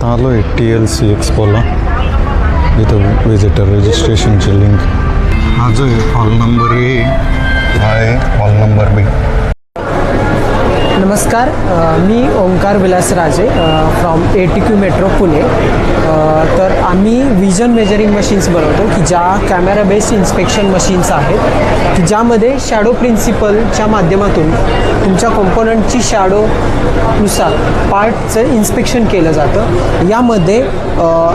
आता आलो आहे TLC एक्सपोला. इथं विजिटर रजिस्ट्रेशनची लिंक. हा जो आहे हॉल नंबर ए, हा आहे हॉल नंबर बी. नमस्कार, मी ओंकार विलास राजे फ्रॉम ATQ मेट्रो पुणे. तर आम्ही विजन मेजरिंग मशीन्स बनवतो की ज्या कॅमेरा बेस्ड इन्स्पेक्शन मशीन्स आहेत की ज्यामध्ये शॅडो प्रिन्सिपलच्या माध्यमातून तुमच्या कॉम्पोनंटची शॅडोनुसार पार्टचं इन्स्पेक्शन केलं जातं. यामध्ये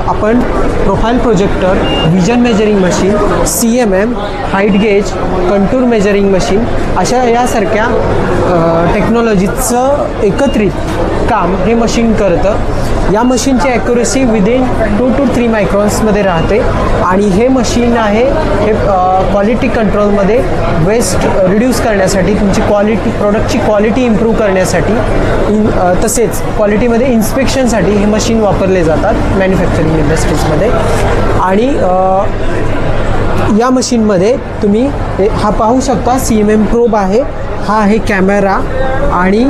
आपण profile projector, vision measuring machine, CMM, height gauge, contour measuring machine अशा यासारख्या टेक्नॉलॉजीचं एकत्रित काम हे मशीन करतं. या मशीनची ॲक्युरेसी विदिन 2 to 3 मायक्रॉन्समध्ये राहते आणि हे मशीन आहे हे क्वालिटी कंट्रोलमध्ये वेस्ट रिड्यूस करण्यासाठी, तुमची क्वालिटी प्रोडक्टची क्वालिटी इम्प्रूव्ह करण्यासाठी तसेच क्वालिटीमध्ये इन्स्पेक्शनसाठी हे मशीन वापरले जातात मॅन्युफॅक्चरिंग इंडस्ट्रीजमध्ये. आणि या मशीनमध्ये तुम्ही हा पाहू शकता CMM प्रोब आहे, हा आहे कॅमेरा आणि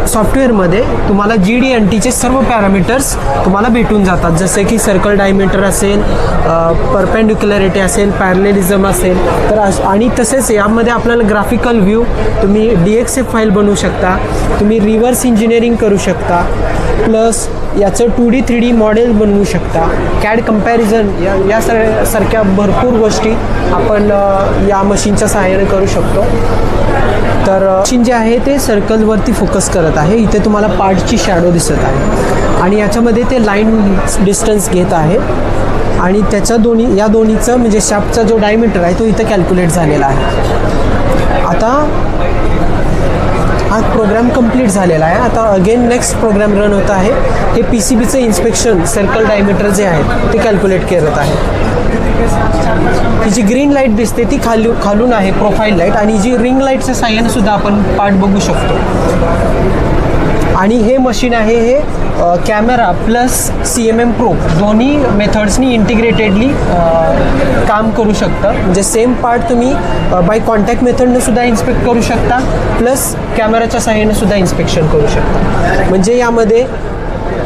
सॉफ्टवेअरमध्ये तुम्हाला GD&Tचे सर्व पॅरामीटर्स तुम्हाला भेटून जातात, जसे की सर्कल डायमीटर असेल, परपेंडिक्युलरिटी असेल, पॅरलेलिझम असेल. तर आणि तसेच यामध्ये आपल्याला ग्राफिकल व्ह्यू, तुम्ही DXF फाईल बनवू शकता, तुम्ही रिव्हर्स इंजिनिअरिंग करू शकता, प्लस याचं 2D 3D मॉडेल बनवू शकता, CAD कंपॅरिझन या सारख्या भरपूर गोष्टी आपण या मशीनच्या सहाय्याने करू शकतो. तर मशीन जे आहे ते सर्कलवरती फोकस करत आहे. इथे तुम्हाला पार्टची शॅडो दिसत आहे आणि याच्यामध्ये ते लाईन डिस्टन्स घेत आहे आणि त्याच्या या दोन्हीचं म्हणजे शाफ्टचा जो डायमीटर आहे तो इथं कॅल्क्युलेट झालेला आहे. आता हा प्रोग्राम कंप्लीट झालेला आहे. आता अगेन नेक्स्ट प्रोग्राम रन होत आहे. हे PCBचं इन्स्पेक्शन, सर्कल डायमीटर जे आहे ते कॅल्क्युलेट करत आहे. ही जी ग्रीन लाईट दिसते ती खालून आहे प्रोफाईल लाईट आणि जी रिंग लाईटच्या साह्याने सुद्धा आपण पार्ट बघू शकतो. आणि हे मशीन आहे हे कॅमेरा प्लस CMM प्रोब दोन्ही मेथड्सनी इंटिग्रेटेडली काम करू शकतं. म्हणजे सेम पार्ट तुम्ही बाय कॉन्टॅक्ट मेथडनं सुद्धा इन्स्पेक्ट करू शकता, प्लस कॅमेराच्या साह्याने सुद्धा इन्स्पेक्शन करू शकता. म्हणजे यामध्ये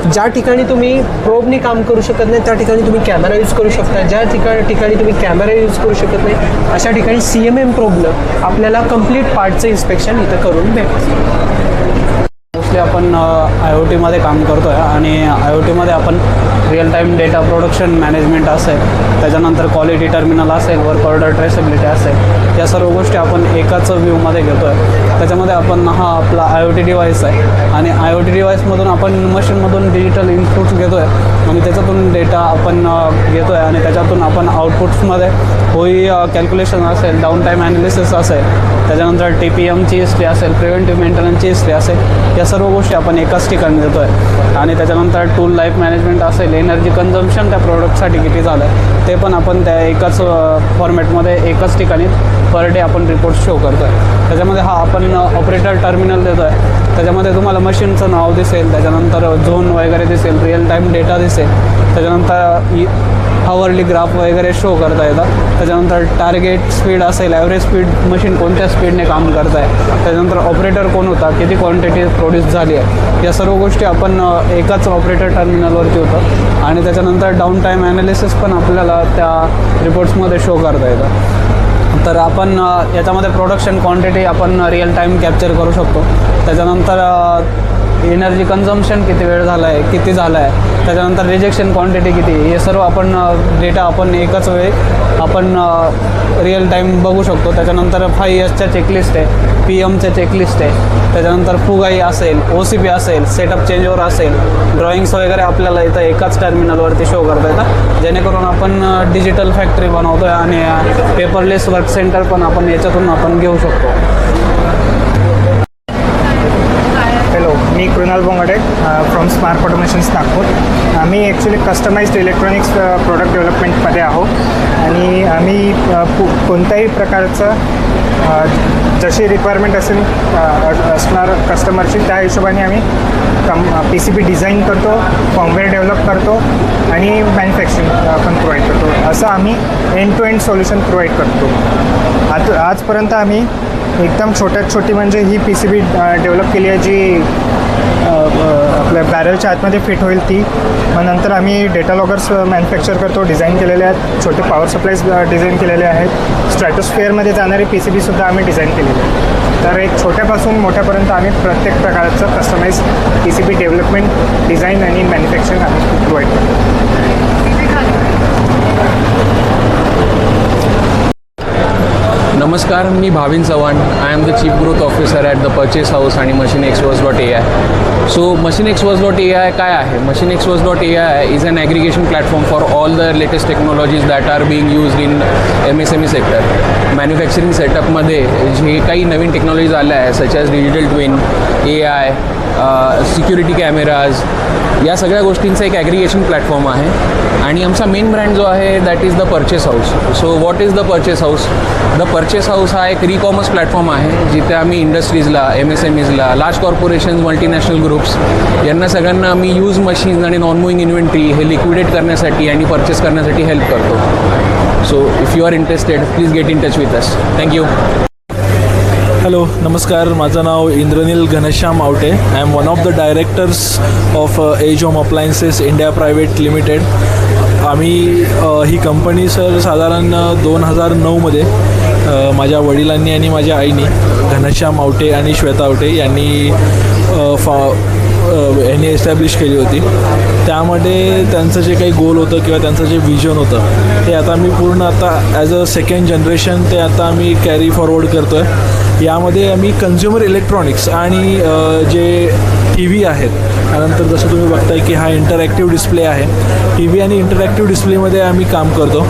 ज्या ठिकाणी तुम्ही प्रोबनी काम करू शकत नाही त्या ठिकाणी तुम्ही कॅमेरा यूज करू शकता, ज्या ठिकाणी तुम्ही कॅमेरा यूज करू शकत नाही अशा ठिकाणी CMM प्रोबनं आपल्याला कंप्लीट पार्टचं इन्स्पेक्शन इथं करून भेटतं. मोस्टली आपण IoTमध्ये काम करतो आहे आणि IoTमध्ये आपण real time data production management असेल, त्याच्यानंतर क्वालिटी टर्मिनल असेल, वर्क ऑर्डर ट्रेसेबिलिटी असेल, या सर्व गोष्टी आपण एकाच व्ह्यूमध्ये घेतो आहे. त्याच्यामध्ये आपण हा आपला IoT डिव्हाइस आहे आणि IoT डिव्हाइसमधून आपण मशीनमधून डिजिटल इनपुट्स घेतो आहे आणि त्याच्यातून डेटा आपण घेतो आहे आणि त्याच्यातून आपण आउटपुट्समध्ये होई कॅल्क्युलेशन असेल, डाऊन टाईम ॲनालिसिस असेल, त्याच्यानंतर TPMची हिस्ट्री असेल, प्रिव्हेंटिव्ह मेंटेनन्सची हिस्ट्री असेल, या सर्व गोष्टी आपण एकाच ठिकाणी देतो आहे. आणि त्याच्यानंतर टूल लाईफ मॅनेजमेंट असेल, एनर्जी कन्झम्पशन त्या प्रोडक्टसाठी किती झालं आहे ते पण आपण त्या एकाच फॉर्मॅटमध्ये एकाच ठिकाणी पर डे आपण रिपोर्ट शो करतो आहे. त्याच्यामध्ये हा आपण ऑपरेटर टर्मिनल देतो आहे. त्याच्यामध्ये तुम्हाला मशीनचं नाव दिसेल, त्याच्यानंतर झोन वगैरे दिसेल, रिअल टाईम डेटा दिसेल, त्याच्यानंतर हॉवरली ग्राफ वगैरे शो करता येतात. त्याच्यानंतर टार्गेट स्पीड असेल, ॲव्हरेज स्पीड, मशीन कोणत्या स्पीडने काम करत आहे, त्याच्यानंतर ऑपरेटर कोण होता, किती क्वांटिटी प्रोड्यूस झाली आहे, या सर्व गोष्टी आपण एकाच ऑपरेटर टर्मिनलवरती होतं. आणि त्याच्यानंतर डाऊन टाईम ॲनालिसिस पण आपल्याला त्या रिपोर्ट्समध्ये शो करता येतं. तर आपण याच्यामध्ये प्रोडक्शन क्वांटिटी आपण रिअल टाईम कॅप्चर करू शकतो. त्याच्यानंतर एनर्जी कन्झम्पशन किती वेळ झाला आहे, किती झालं आहे, त्याच्यानंतर रिजेक्शन क्वांटिटी किती, हे सर्व आपण डेटा आपण एकाच वेळी आपण रिअल टाईम बघू शकतो. त्याच्यानंतर 5Sच्या चेकलिस्ट आहे, PMचे चेकलिस्ट आहे, त्याच्यानंतर फुगाई असेल, OCP असेल, सेटअप चेंजओव्हर असेल, ड्रॉइंग्स वगैरे आपल्याला इथं एकाच टर्मिनलवरती शो करता येतं, जेणेकरून आपण डिजिटल फॅक्टरी बनवतो आहे आणि पेपरलेस वर्क सेंटर पण आपण याच्यातून आपण घेऊ शकतो. मी Krunal Bongade from smart automations Nagpur. आम्ही ॲक्च्युली कस्टमाइज्ड इलेक्ट्रॉनिक्स प्रोडक्ट डेव्हलपमेंटमध्ये आहोत आणि आम्ही कोणत्याही प्रकारचं जशी रिक्वायरमेंट असणार कस्टमरची त्या हिशोबाने आम्ही PCB डिझाईन करतो, फॉर्मवेअर डेव्हलप करतो आणि मॅन्युफॅक्चरिंग पण प्रोव्हाइड करतो. असं आम्ही end to end solution provide करतो. आजपर्यंत आम्ही एकदम छोटी म्हणजे ही PCB डेव्हलप केली आहे जी आपल्या बॅरलच्या आतमध्ये फिट होईल ती. मग नंतर आम्ही डेटा लॉगर्स मॅन्युफॅक्चर करतो, डिझाईन केलेले आहेत. छोटे पॉवर सप्लाईज डिझाईन केलेले आहेत. स्ट्रॅटोस्फिअरमध्ये जाणारे PCBसुद्धा आम्ही डिझाईन केलेले आहेत. तर एक छोट्यापासून मोठ्यापर्यंत आम्ही प्रत्येक प्रकारचं कस्टमाइज PCB डेव्हलपमेंट, डिझाईन आणि मॅन्युफॅक्चरिंग आम्ही प्रोव्हाइड करतो. नमस्कार, मी Bhavin Chavan. I am the chief growth officer at the purchase house आणि MachineXperts.ai. सो MachineXperts.ai काय आहे? MachineXperts.ai is an aggregation platform for all the latest technologies that are being used in MSME sector. Manufacturing सेटअपमध्ये जे काही नवीन technologies आल्या आहे, such as digital twin, AI, security cameras, या सगळ्या गोष्टींचं एक ॲग्रिगेशन प्लॅटफॉर्म आहे. आणि आमचा मेन ब्रँड जो आहे that is the purchase house. So what is the purchase house? The purchase house हा एक ई-कॉमर्स प्लॅटफॉर्म आहे, जिथे आम्ही इंडस्ट्रीजला, MSMEजला, लार्ज कॉर्पोरेशन्स, मल्टीनॅशनल ग्रुप्स यांना सगळ्यांना आम्ही यूज मशीन्स आणि नॉन मुव्हिंग इन्व्हेंटरी हे लिक्विडेट करण्यासाठी आणि परचेस करण्यासाठी हेल्प करतो. So if you are interested, please get in touch with us. Thank you. Hello, नमस्कार. माझं नाव Indranil Ghanshyam Awate. I am one of the directors of Edge Home Appliances India Private Limited. आम्ही ही कंपनी सर साधारण 2009मध्ये माझ्या वडिलांनी आणि माझ्या आईनी, घनश्याम आवटे आणि श्वेता आवटे यांनी एस्टॅब्लिश केली होती. त्यामध्ये त्यांचं जे काही गोल होतं किंवा त्यांचं जे विजन होतं ते आता मी पूर्ण आता ॲज अ सेकंड जनरेशन ते आता आम्ही कॅरी फॉरवर्ड करतो आहे. यामध्ये आम्ही कन्झ्युमर इलेक्ट्रॉनिक्स आणि जे TV आहेत, त्यानंतर जसं तुम्ही बघताय की हा इंटरॅक्टिव्ह डिस्प्ले आहे. TV आणि इंटरॅक्टिव्ह डिस्प्लेमध्ये आम्ही काम करतो.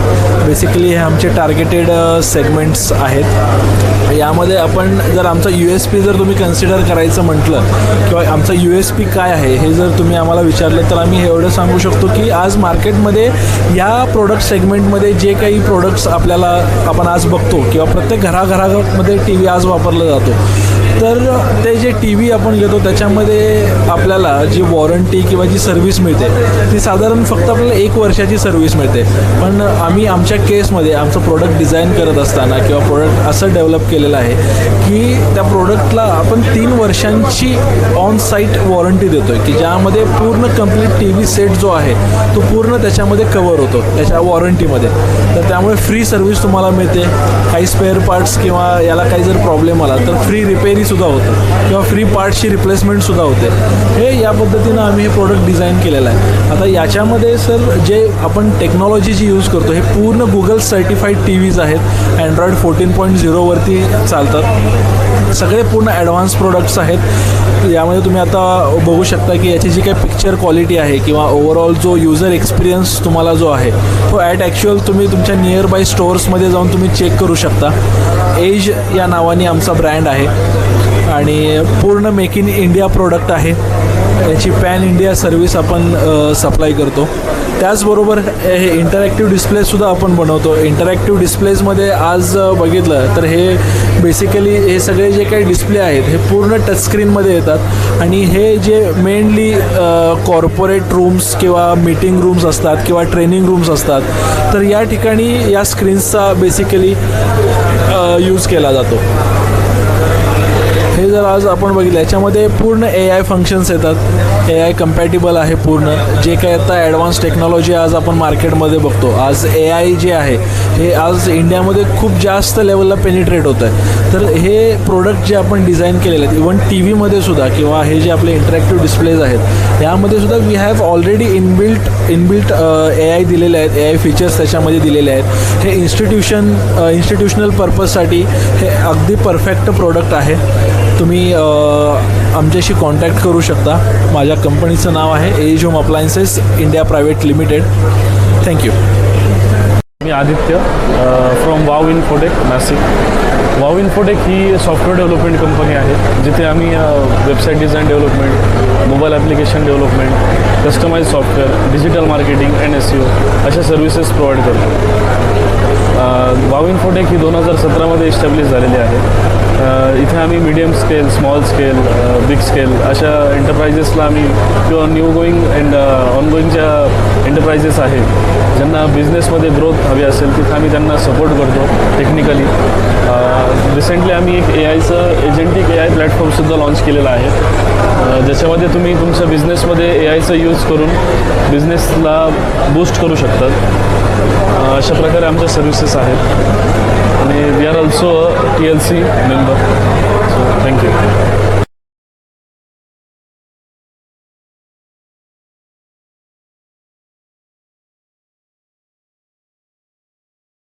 बेसिकली हे आमचे टार्गेटेड सेगमेंट्स आहेत. यामध्ये आपण जर आमचा USP जर तुम्ही कन्सिडर करायचं म्हटलं किंवा आमचा USP काय आहे हे जर तुम्ही आम्हाला विचारलं तर आम्ही हे एवढं सांगू शकतो की आज मार्केटमध्ये या प्रोडक्ट सेगमेंटमध्ये जे काही प्रोडक्ट्स आपण आज बघतो किंवा प्रत्येक घराघरामध्ये TV आज वापरला जातो, तर ते जे TV आपण घेतो त्याच्यामध्ये आपल्याला जी वॉरंटी किंवा जी सर्व्हिस मिळते ती साधारण फक्त आपल्याला 1 वर्षाची सर्व्हिस मिळते. पण आम्ही आमच्या केसमध्ये आमचं प्रोडक्ट डिझाईन करत असताना किंवा प्रोडक्ट असं डेव्हलप केलेलं आहे की त्या प्रोडक्टला आपण 3 वर्षांची ऑन साईट वॉरंटी देतो आहे, की ज्यामध्ये पूर्ण कंप्लीट TV सेट जो आहे तो पूर्ण त्याच्यामध्ये कवर होतो त्याच्या वॉरंटीमध्ये. तर त्यामुळे फ्री सर्व्हिस तुम्हाला मिळते. काही स्पेअर पार्ट्स किंवा याला काही जर प्रॉब्लेम आला तर फ्री रिपेरीसुद्धा होतं किंवा फ्री पार्ट्सची रिप्लेसमेंटसुद्धा होते. हे या पद्धतीनं आम्ही हे प्रोडक्ट डिझाईन केलेलं आहे. आता याच्यामध्ये सर जे आपण टेक्नॉलॉजी जी यूज करतो हे पूर्ण गुगल सर्टिफाईड TVज आहेत. Android 14.0वरती चालतात. सगळे पूर्ण ॲडव्हान्स प्रोडक्ट्स आहेत. यामध्ये तुम्ही आता बघू शकता की याची जी काही पिक्चर क्वालिटी आहे किंवा ओव्हरऑल जो युजर एक्सपिरियन्स तुम्हाला जो आहे तो ॲक्च्युअल तुम्ही तुमच्या नियर बाय स्टोअर्समध्ये जाऊन तुम्ही चेक करू शकता. एज या नावाने आमचा ब्रँड आहे आणि पूर्ण मेक इन इंडिया प्रोडक्ट आहे. याची पॅन इंडिया सर्व्हिस आपण सप्लाय करतो. त्याचबरोबर हे इंटरॅक्टिव्ह डिस्प्लेसुद्धा आपण बनवतो. इंटरॅक्टिव्ह डिस्प्लेजमध्ये आज बघितलं तर हे बेसिकली हे सगळे जे काही डिस्प्ले आहेत हे पूर्ण टचस्क्रीनमध्ये येतात आणि हे जे मेनली कॉर्पोरेट रूम्स किंवा मीटिंग रूम्स असतात किंवा ट्रेनिंग रूम्स असतात तर या ठिकाणी या स्क्रीन्सचा बेसिकली यूज केला जातो. हे जर आज आपण बघितलं याच्यामध्ये पूर्ण AI फंक्शन्स येतात. AI कम्पॅटिबल आहे पूर्ण. जे काही आता ॲडव्हान्स टेक्नॉलॉजी आज आपण मार्केटमध्ये बघतो, आज AI जे आहे हे आज इंडियामध्ये खूप जास्त लेवलला पेनिट्रेट होतं आहे. तर हे प्रोडक्ट जे आपण डिझाईन केलेले आहेत इवन TVमध्ये सुद्धा किंवा हे जे आपले इंटरॅक्टिव्ह डिस्प्लेज आहेत यामध्ये सुद्धा we have already inbuilt AI दिलेले आहेत. AI फीचर्स त्याच्यामध्ये दिलेले आहेत. हे इन्स्टिट्यूशनल पर्पजसाठी हे अगदी परफेक्ट प्रोडक्ट आहे. तुम्ही आमच्याशी कॉन्टॅक्ट करू शकता. माझ्या कंपनीचं नाव आहे Edge Home Appliances India Private Limited. Thank you. मी Aditya from Wow Infotech Nashik. Wow Infotech ही सॉफ्टवेअर डेव्हलपमेंट कंपनी आहे जिथे आम्ही website design development, mobile application development, customize software, digital marketing and SEO अशा सर्व्हिसेस प्रोव्हाइड करतो. वाव इन्फोटेक ही 2017मध्ये इस्टॅब्लिश झालेली आहे. इथे आम्ही medium scale, small scale, big scale अशा एंटरप्राइजेसला आम्ही किंवा न्यू गोईंग अँड ऑनगोईंगच्या एंटरप्राइजेस आहेत ज्यांना बिझनेसमध्ये ग्रोथ हवी असेल तिथे आम्ही त्यांना सपोर्ट करतो टेक्निकली. रिसेंटली आम्ही एक AIचं एजंटिक AI प्लॅटफॉर्मसुद्धा लॉन्च केलेलं आहे. ज्याच्यामध्ये तुम्ही तुमच्या बिझनेसमध्ये AIचा यूज करून बिझनेसला बूस्ट करू शकतात. अशा प्रकारे आमच्या सर्व्हिसेस आहेत आणि we are also TLC member. So thank you.